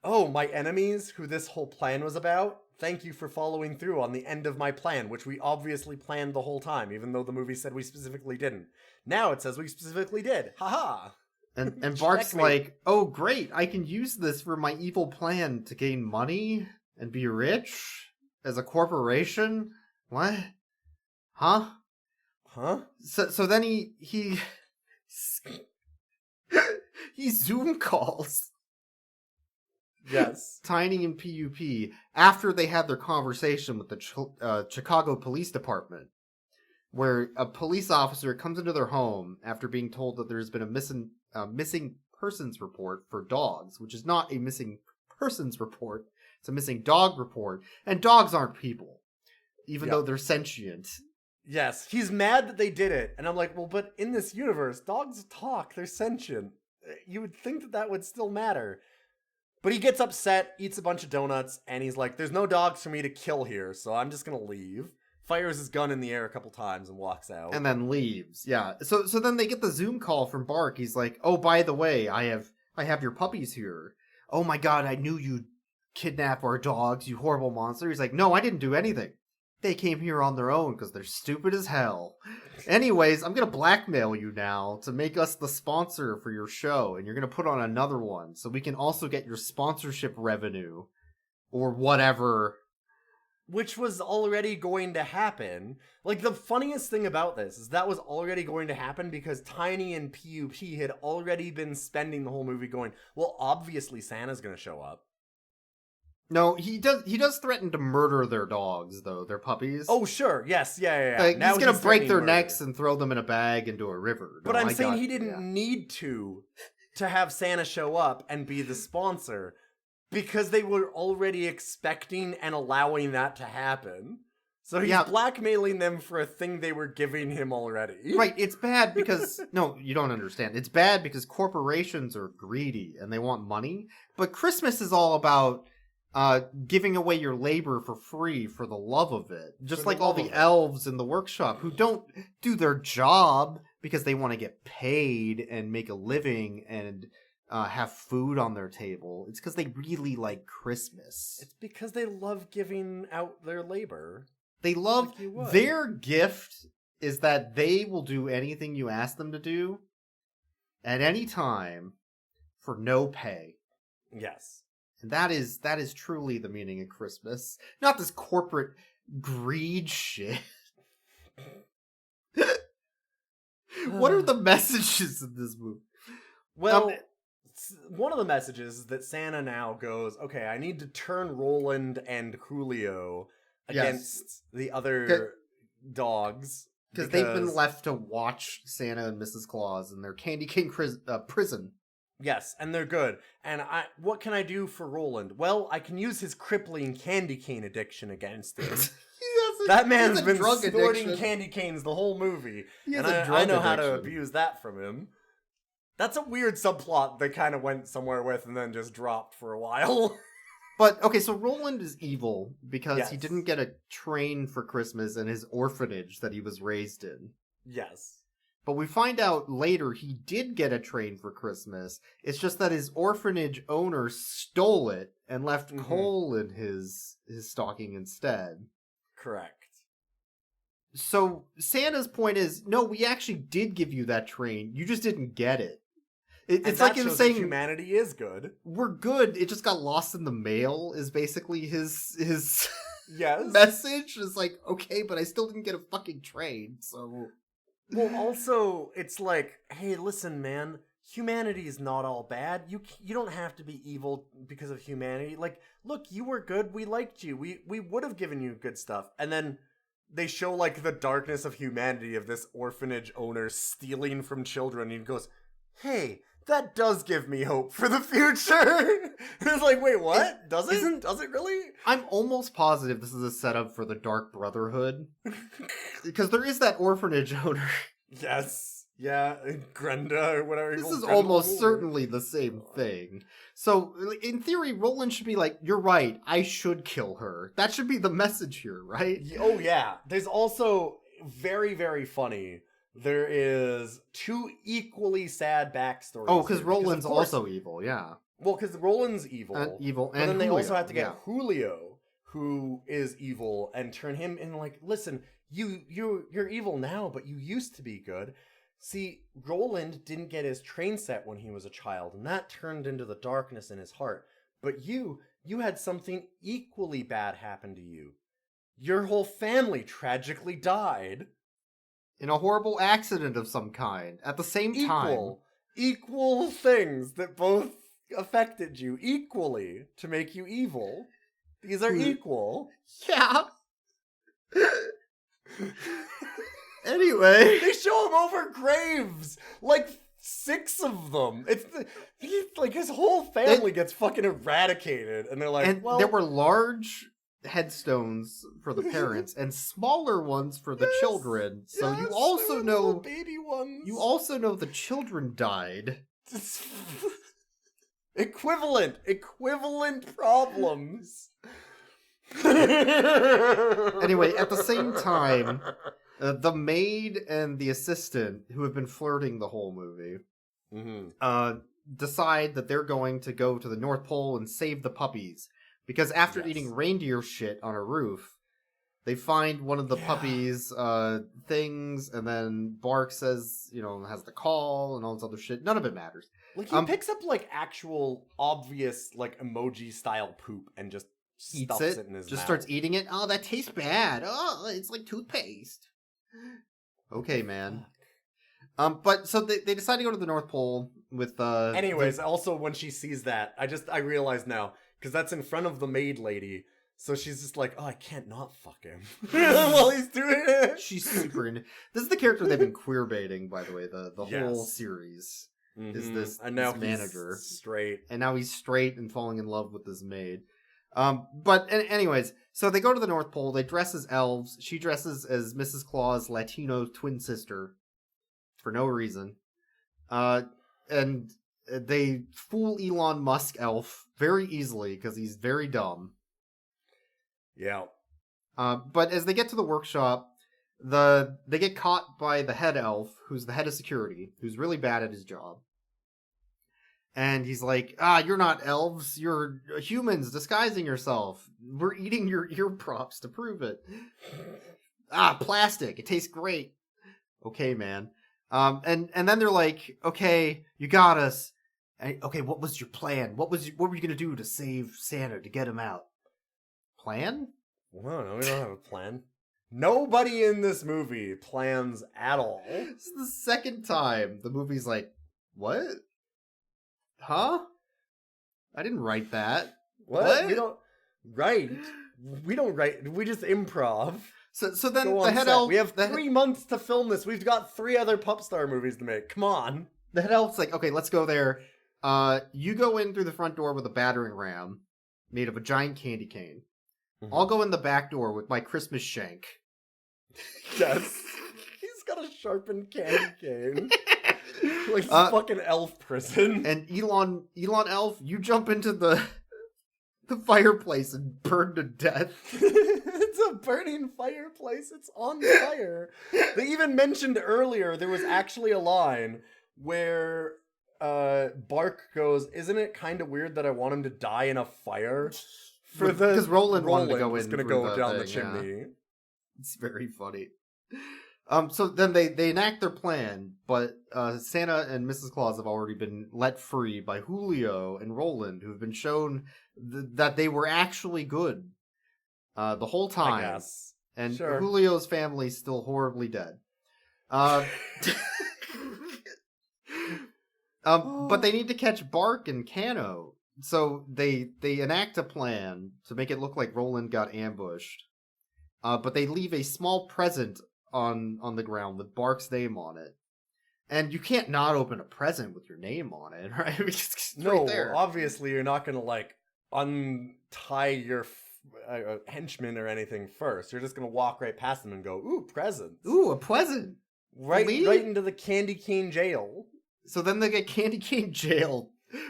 Oh, my enemies, who this whole plan was about? Thank you for following through on the end of my plan, which we obviously planned the whole time, even though the movie said we specifically didn't. Now it says we specifically did. Haha! And Bart's like, oh great, I can use this for my evil plan to gain money and be rich as a corporation? What? Huh? So then he Zoom calls. Yes. Tiny and PUP after they had their conversation with the Chicago Police Department, where a police officer comes into their home after being told that there's been a missing persons report for dogs, which is not a missing persons report. It's a missing dog report. And dogs aren't people, even though they're sentient. Yes, he's mad that they did it. And I'm like, well, but in this universe, dogs talk. They're sentient. You would think that would still matter. But he gets upset, eats a bunch of donuts, and he's like, there's no dogs for me to kill here, so I'm just going to leave. Fires his gun in the air a couple times and walks out. And then leaves, yeah. So then they get the Zoom call from Bark. He's like, oh, by the way, I have your puppies here. Oh my god, I knew you'd kidnap our dogs, you horrible monster. He's like, no, I didn't do anything. They came here on their own because they're stupid as hell. Anyways, I'm going to blackmail you now to make us the sponsor for your show, and you're going to put on another one so we can also get your sponsorship revenue or whatever. Which was already going to happen. Like, the funniest thing about this is that was already going to happen because Tiny and PUP had already been spending the whole movie going, well, obviously Santa's going to show up. No, he does threaten to murder their dogs, though, their puppies. Oh, sure, yes, yeah. Like, he's going to break their necks and throw them in a bag into a river. But I'm saying he didn't need to have Santa show up and be the sponsor. Because they were already expecting and allowing that to happen. So he's blackmailing them for a thing they were giving him already. Right, it's bad because... No, you don't understand. It's bad because corporations are greedy and they want money. But Christmas is all about giving away your labor for free for the love of it. Just like all the elves in the workshop who don't do their job because they want to get paid and make a living and... have food on their table. It's because they really like Christmas. It's because they love giving out their labor. They love their gift is that they will do anything you ask them to do at any time for no pay. Yes. And that is truly the meaning of Christmas. Not this corporate greed shit. What are the messages in this movie? Well, one of the messages is that Santa now goes, okay, I need to turn Roland and Julio against the other dogs. Because they've been left to watch Santa and Mrs. Claus in their Candy Cane prison. Yes, and they're good. And what can I do for Roland? Well, I can use his crippling candy cane addiction against him. That man's been snorting candy canes the whole movie. And I know how to abuse that from him. That's a weird subplot they kind of went somewhere with and then just dropped for a while. But, okay, so Roland is evil because he didn't get a train for Christmas in his orphanage that he was raised in. Yes. But we find out later he did get a train for Christmas. It's just that his orphanage owner stole it and left coal in his stocking instead. Correct. So Santa's point is, no, we actually did give you that train. You just didn't get it. It's like him saying humanity is good. We're good. It just got lost in the mail. Is basically his yes message. Is like, okay, but I still didn't get a fucking train. So, well, also it's like, hey, listen, man. Humanity is not all bad. You don't have to be evil because of humanity. Like, look, you were good. We liked you. We would have given you good stuff. And then they show like the darkness of humanity of this orphanage owner stealing from children. And he goes, hey, that does give me hope for the future. And it's like, wait, what? Does it? Does it really? I'm almost positive this is a setup for the Dark Brotherhood. Because there is that orphanage owner. Yes. Yeah, Grenda or whatever. This is almost certainly the same thing. So, in theory, Roland should be like, you're right, I should kill her. That should be the message here, right? Oh, yeah. There's also, very, very funny, there is two equally sad backstories. Oh, because Roland's also evil, yeah. Well, because Roland's evil. And then Julio, they also have to get Julio, who is evil, and turn him in like, listen, you're evil now, but you used to be good. See, Roland didn't get his train set when he was a child, and that turned into the darkness in his heart. But you had something equally bad happen to you. Your whole family tragically died. In a horrible accident of some kind, at the same time. Equal things that both affected you equally to make you evil. These are equal. Yeah. Anyway. They show him over graves! Like 6 of them. Like his whole family gets fucking eradicated. And they're like, and there were large headstones for the parents and smaller ones for the children. So you also know baby ones. You also know the children died. Equivalent problems. Anyway, at the same time, the maid and the assistant, who have been flirting the whole movie, decide that they're going to go to the North Pole and save the puppies. Because after eating reindeer shit on a roof, they find one of the puppies' things, and then Bark says, has the call and all this other shit. None of it matters. Like, he picks up, like, actual, obvious, like, emoji-style poop and just stuffs it in his mouth. Just starts eating it. Oh, that tastes bad. Oh, it's like toothpaste. Okay, man. But, so they decide to go to the North Pole with, Anyways, also, when she sees that, I realize now, because that's in front of the maid lady. So she's just like, oh, I can't not fuck him while he's doing it. She's super into... This is the character they've been queer baiting, by the way, the whole series. Is this manager. He's straight. And now he's straight and falling in love with this maid. But anyways, so they go to the North Pole. They dress as elves. She dresses as Mrs. Claus' Latino twin sister for no reason. And they fool Elon Musk elf very easily because he's very dumb. Yeah. But as they get to the workshop, they get caught by the head elf, who's the head of security, who's really bad at his job. And he's like, you're not elves, you're humans disguising yourself. We're eating your ear props to prove it. Plastic, it tastes great. Okay, man. And then they're like, okay, you got us. Okay, what was your plan? What were you gonna do to save Santa, to get him out? Plan? Well, no, we don't have a plan. Nobody in this movie plans at all. It's the second time the movie's like, what? Huh? I didn't write that. What? We don't write. We don't write. We just improv. So then the head elf... We have 3 months to film this. We've got 3 other Pup Star movies to make. Come on. The head elf's like, okay, let's go there. You go in through the front door with a battering ram made of a giant candy cane. Mm-hmm. I'll go in the back door with my Christmas shank. Yes. He's got a sharpened candy cane. Like fucking elf prison. And Elon elf, you jump into the fireplace and burn to death. It's a burning fireplace. It's on fire. They even mentioned earlier there was actually a line where Bark goes, "Isn't it kind of weird that I want him to die in a fire?" Because Roland wanted to go in. Was going to go down the chimney. Yeah. It's very funny. So then they enact their plan, but Santa and Mrs. Claus have already been let free by Julio and Roland, who've been shown that they were actually good the whole time. I guess. And sure. Julio's family's still horribly dead. But they need to catch Bark and Cano. So they enact a plan to make it look like Roland got ambushed. But they leave a small present on the ground with Bark's name on it. And you can't not open a present with your name on it, right? It's no, right there. Obviously you're not going to like untie your henchman or anything first. You're just going to walk right past them and go, "Ooh, presents. Ooh, a present." Right into the candy cane jail. So then they get candy cane jailed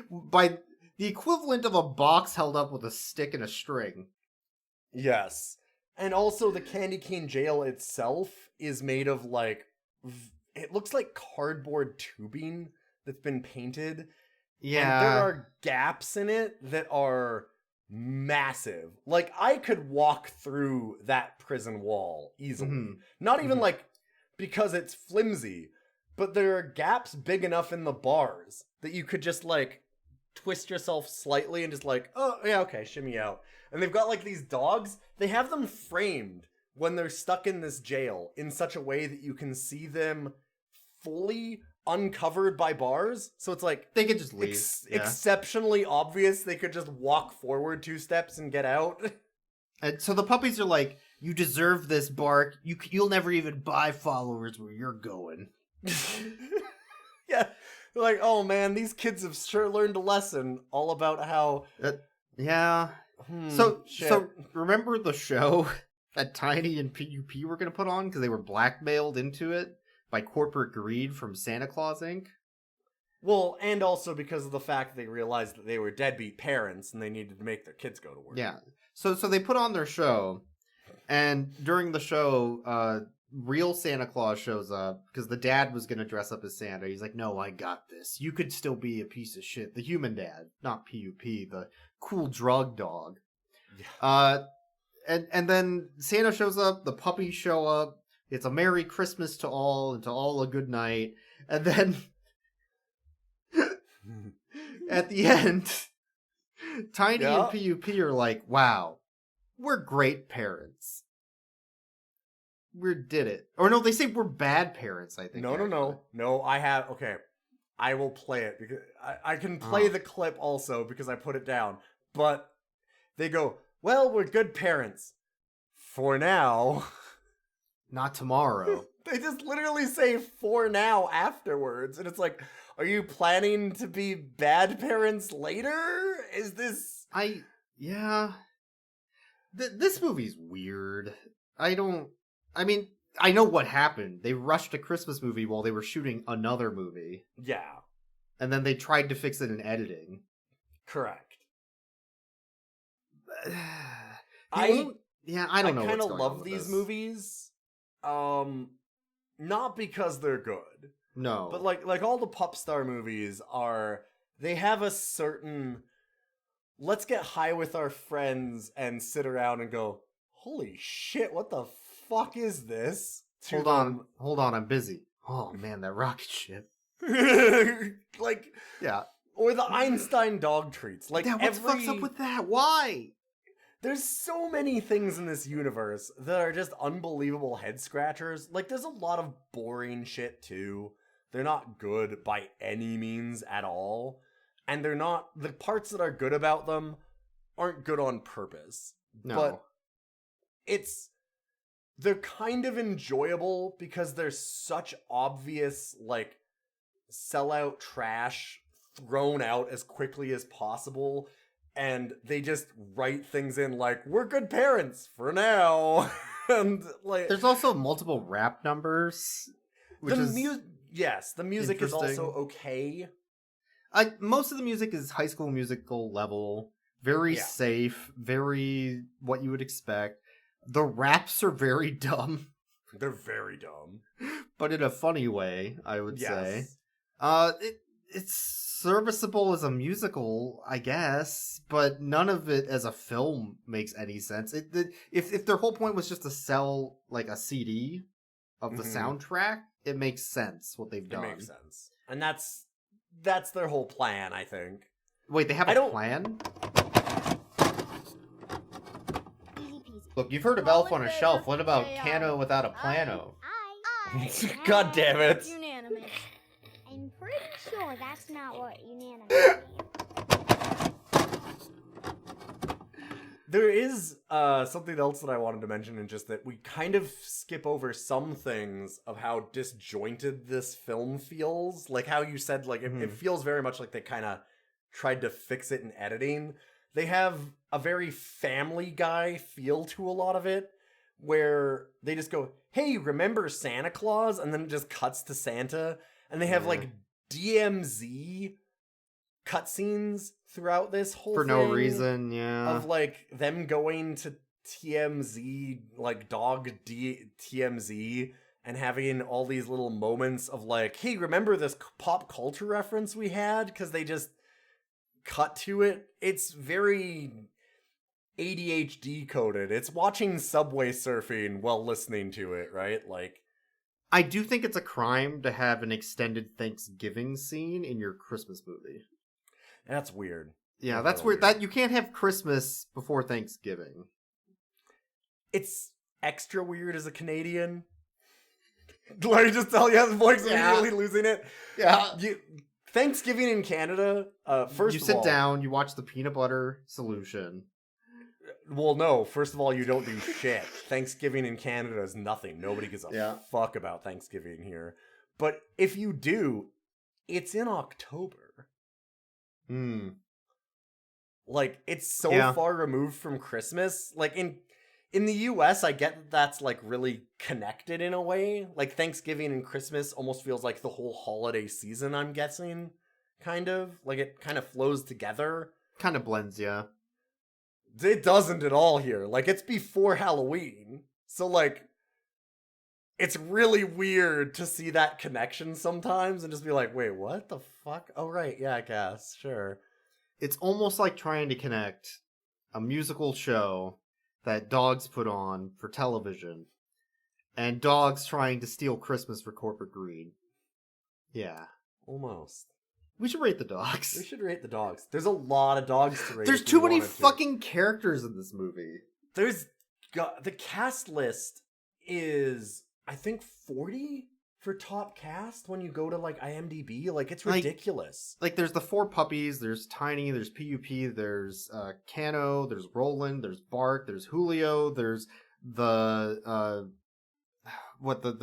by the equivalent of a box held up with a stick and a string. Yes. And also the candy cane jail itself is made of like, it looks like cardboard tubing that's been painted. Yeah. And there are gaps in it that are massive. Like I could walk through that prison wall easily. Mm-hmm. Not even like because it's flimsy, but there are gaps big enough in the bars that you could just like twist yourself slightly and just like, oh yeah, okay, shimmy out. And they've got like these dogs, they have them framed when they're stuck in this jail in such a way that you can see them fully uncovered by bars. So it's like they could just leave. Exceptionally obvious. They could just walk forward 2 steps and get out. And so the puppies are like, "You deserve this, Bark. You'll never even buy followers where you're going." Yeah. They're like, "Oh man, these kids have sure learned a lesson all about how..." Yeah. So remember the show that Tiny and PUP were going to put on because they were blackmailed into it by corporate greed from Santa Claus Inc.? Well, and also because of the fact that they realized that they were deadbeat parents and they needed to make their kids go to work. Yeah. So they put on their show, and during the show, real Santa Claus shows up because the dad was going to dress up as Santa. He's like, "No, I got this. You could still be a piece of shit." The human dad, not PUP, the cool drug dog. Yeah. And then Santa shows up, the puppies show up, it's a Merry Christmas to all, and to all a good night, and then at the end, Tiny and PUP are like, "Wow, we're great parents. We did it." Or no, they say we're bad parents, I think. No, I will play it because I can play the clip also because I put it down. But they go, "Well, we're good parents. For now." Not tomorrow. They just literally say "for now" afterwards. And it's like, are you planning to be bad parents later? Is this... This movie's weird. I know what happened. They rushed a Christmas movie while they were shooting another movie. Yeah. And then they tried to fix it in editing. Correct. I don't know. I kind of love these movies. Not because they're good. No. But like all the Pup Star movies they have a certain, let's get high with our friends and sit around and go, "Holy shit, what the fuck is this?" Hold on, I'm busy. Oh man, that rocket ship. Like, yeah. Or the Einstein dog treats. Like, what the fuck's up with that? Why? There's so many things in this universe that are just unbelievable head scratchers. Like, there's a lot of boring shit, too. They're not good by any means at all. And they're not... The parts that are good about them aren't good on purpose. No. But they're kind of enjoyable because there's such obvious, like, sellout trash thrown out as quickly as possible. And they just write things in like, we're good parents for now. And like, there's also multiple rap numbers, which yes, the music is also okay. Most of the music is High School Musical level, very safe, very what you would expect. The raps are very dumb. They're very dumb, but in a funny way, I would say. It's serviceable as a musical, I guess, but none of it as a film makes any sense. If their whole point was just to sell like a CD of the soundtrack, it makes sense what they've done. It makes sense, and that's their whole plan, I think. Wait, they have a plan? Look, you've heard of Elf on a Shelf. What about Cano without a Plano? God damn it! Unanimous. I'm pretty sure that's not what unanimous means. There is something else that I wanted to mention, and just that we kind of skip over some things of how disjointed this film feels. Like how you said, like it feels very much like they kind of tried to fix it in editing. They have a very Family Guy feel to a lot of it, where they just go, hey, remember Santa Claus? And then it just cuts to Santa. And they have like DMZ cutscenes throughout this whole for thing. no reason, Of like them going to TMZ, like dog TMZ, and having all these little moments of like, hey, remember this pop culture reference we had? Because they just cut to it. It's very ADHD coded. It's watching Subway Surfing while listening to it, right? Like, I do think it's a crime to have an extended Thanksgiving scene in your Christmas movie. That's weird. Yeah, that's weird. That you can't have Christmas before Thanksgiving. It's extra weird as a Canadian. Let me just tell you, the Boyks are really losing it. Yeah. Thanksgiving in Canada, first you of all... sit down, you watch the peanut butter solution. Well, no. First of all, you don't do shit. Thanksgiving in Canada is nothing. Nobody gives a fuck about Thanksgiving here. But if you do, it's in October. Like, it's so far removed from Christmas. Like, in the US, I get that that's, like, really connected in a way. Like, Thanksgiving and Christmas almost feels like the whole holiday season, I'm guessing. Kind of. Like, it kind of flows together. Kind of blends, yeah. It doesn't at all here. Like, it's before Halloween. So, like, it's really weird to see that connection sometimes and just be like, wait, what the fuck? Oh, right. Yeah, I guess. Sure. It's almost like trying to connect a musical show that dogs put on for television and dogs trying to steal Christmas for corporate greed. Yeah. Almost. We should rate the dogs. We should rate the dogs. There's a lot of dogs to rate. There's too many fucking characters in this movie. The cast list is, I think, 40 for top cast when you go to, like, IMDb. Like, it's ridiculous. Like, there's the 4 puppies, there's Tiny, there's PUP, there's Cano, there's Roland, there's Bart, there's Julio, there's the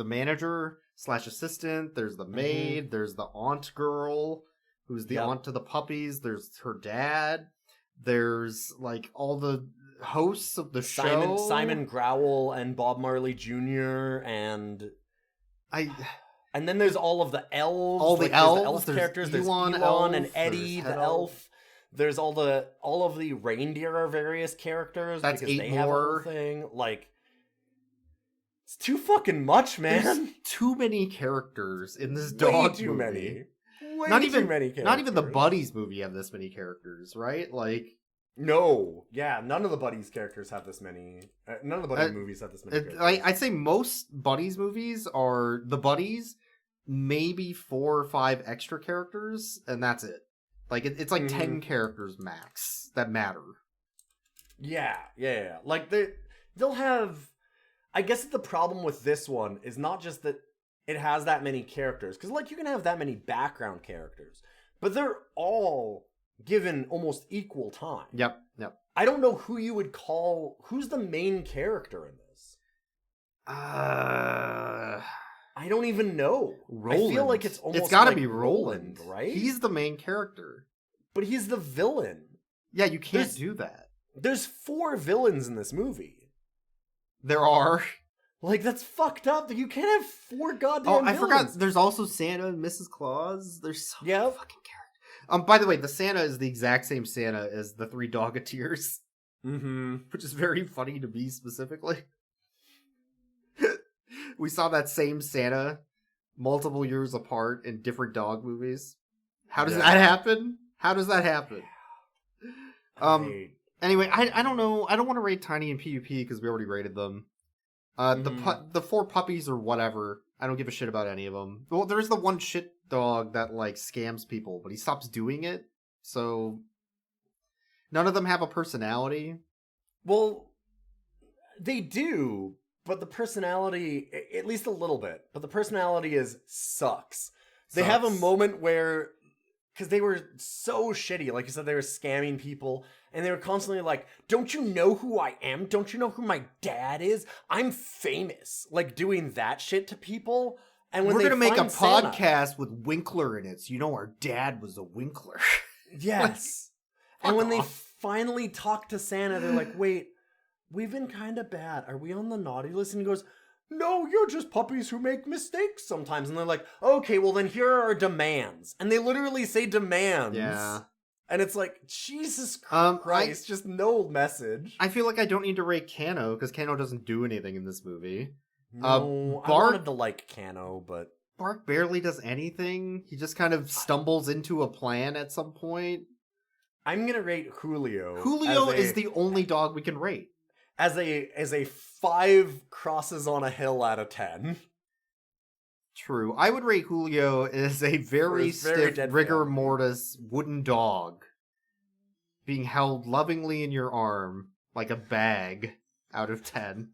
manager / assistant, there's the maid, there's the aunt girl, who's the aunt to the puppies, there's her dad, there's, like, all the hosts of the show. Simon Growell and Bob Marley Jr. and then there's all of the elves. All the elves. There's characters. There's Elon and Eddie, the elf. There's all of the reindeer are various characters. That's because 8 they more. Have a whole thing. Like, it's too fucking much, man. There's too many characters in this dog too movie. Many. Way not too even many characters. Not even the Buddies movie have this many characters, right? Like, no, yeah, none of the Buddies characters have this many. None of the Buddies movies have this many characters. I'd say most Buddies movies are the Buddies, maybe 4 or 5 extra characters, and that's it. Like, it's like 10 characters max that matter. Yeah. Like they'll have. I guess the problem with this one is not just that it has that many characters, because like you can have that many background characters, but they're all given almost equal time. Yep. I don't know who you would call. Who's the main character in this? I don't even know. Roland. I feel like it's almost. It's got to like be Roland, right? He's the main character, but he's the villain. Yeah, you can't do that. There's 4 villains in this movie. There are. Like, that's fucked up. You can't have 4 goddamn villains. I forgot. There's also Santa and Mrs. Claus. There's so many fucking characters. By the way, the Santa is the exact same Santa as the 3 Doggeteers. Mm-hmm. Which is very funny to me specifically. We saw that same Santa multiple years apart in different dog movies. How does that happen? Anyway, I don't know. I don't want to rate Tiny and PUP because we already rated them. The 4 puppies or whatever. I don't give a shit about any of them. Well, there's the one shit dog that like scams people, but he stops doing it. So none of them have a personality. Well, they do, but the personality, at least a little bit, but the personality sucks. They have a moment where, because they were so shitty, like you said, they were scamming people, and they were constantly like, don't you know who I am? Don't you know who my dad is? I'm famous. Like, doing that shit to people. And when we're gonna make a Santa, podcast with Winkler in it, so you know our dad was a Winkler. Yes. And when they finally talk to Santa, they're like, wait, we've been kind of bad. Are we on the naughty list? And he goes, no, you're just puppies who make mistakes sometimes. And they're like, okay, well then here are our demands. And they literally say demands. Yeah. And it's like, Jesus Christ, just no message. I feel like I don't need to rate Kano, because Kano doesn't do anything in this movie. No, I wanted to like Kano, but... Bark barely does anything. He just kind of stumbles into a plan at some point. I'm gonna rate Julio. Julio is the only dog we can rate. As a 5 crosses on a hill out of 10. True. I would rate Julio as a very stiff, rigor mortis wooden dog being held lovingly in your arm like a bag out of 10.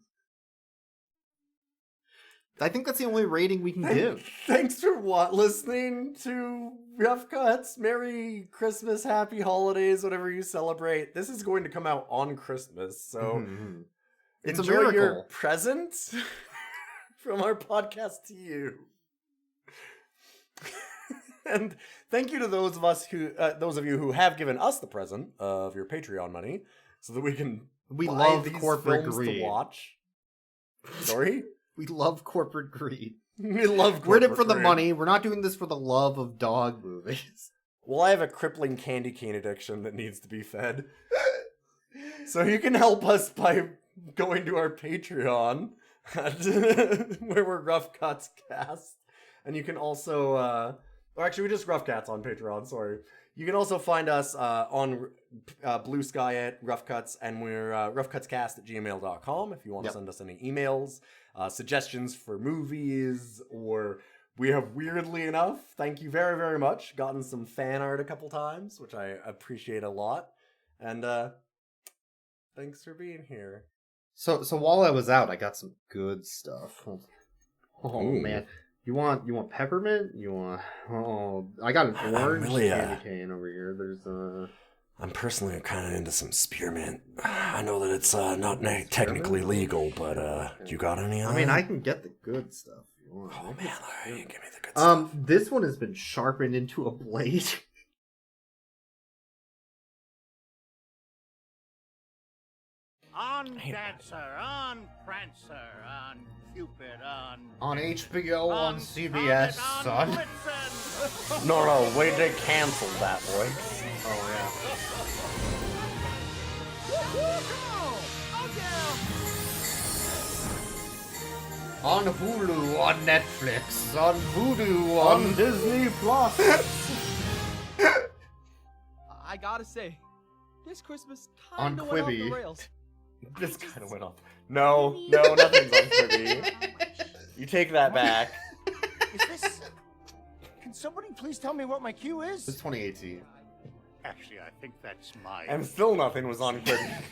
I think that's the only rating we can give. Thanks for listening to Rough Cuts. Merry Christmas, Happy Holidays, whatever you celebrate. This is going to come out on Christmas, so it's a enjoy miracle. your present from our podcast to you. And thank you to those of you who have given us the present of your Patreon money, so that we can buy love these corporate films greed to watch. Sorry. We love corporate greed. We love corporate We're in it for the greed. money. We're not doing this for the love of dog movies. Well, I have a crippling candy cane addiction that needs to be fed. So you can help us by going to our Patreon, where we're Rough Cuts Cast. And you can also, or actually, we just Rough Cats on Patreon, sorry. You can also find us on Blue Sky at Rough Cuts, and we're roughcutscast@gmail.com if you want to send us any emails, suggestions for movies, or we have, weirdly enough, thank you very, very much, gotten some fan art a couple times, which I appreciate a lot. And thanks for being here. So while I was out, I got some good stuff. Oh man. You want peppermint? I got an orange candy cane over here. There's I'm personally kind of into some spearmint. I know that it's not technically legal, but you got any of that? I mean, I can get the good stuff if you want. Oh man, all right, give me the good stuff. This one has been sharpened into a blade. On Dancer, on Prancer, on Cupid, on HBO, on CBS, son. No, wait, they canceled that, boy. Oh yeah. On Hulu, on Netflix, on Voodoo, on Disney Plus. I gotta say, this Christmas on kinda went off Quibi. the rails. This kind of went off. No, nothing's on Quibi. You take that back. Is this... Can somebody please tell me what my cue is? It's 2018. Actually, I think that's my... And still nothing was on Christmas.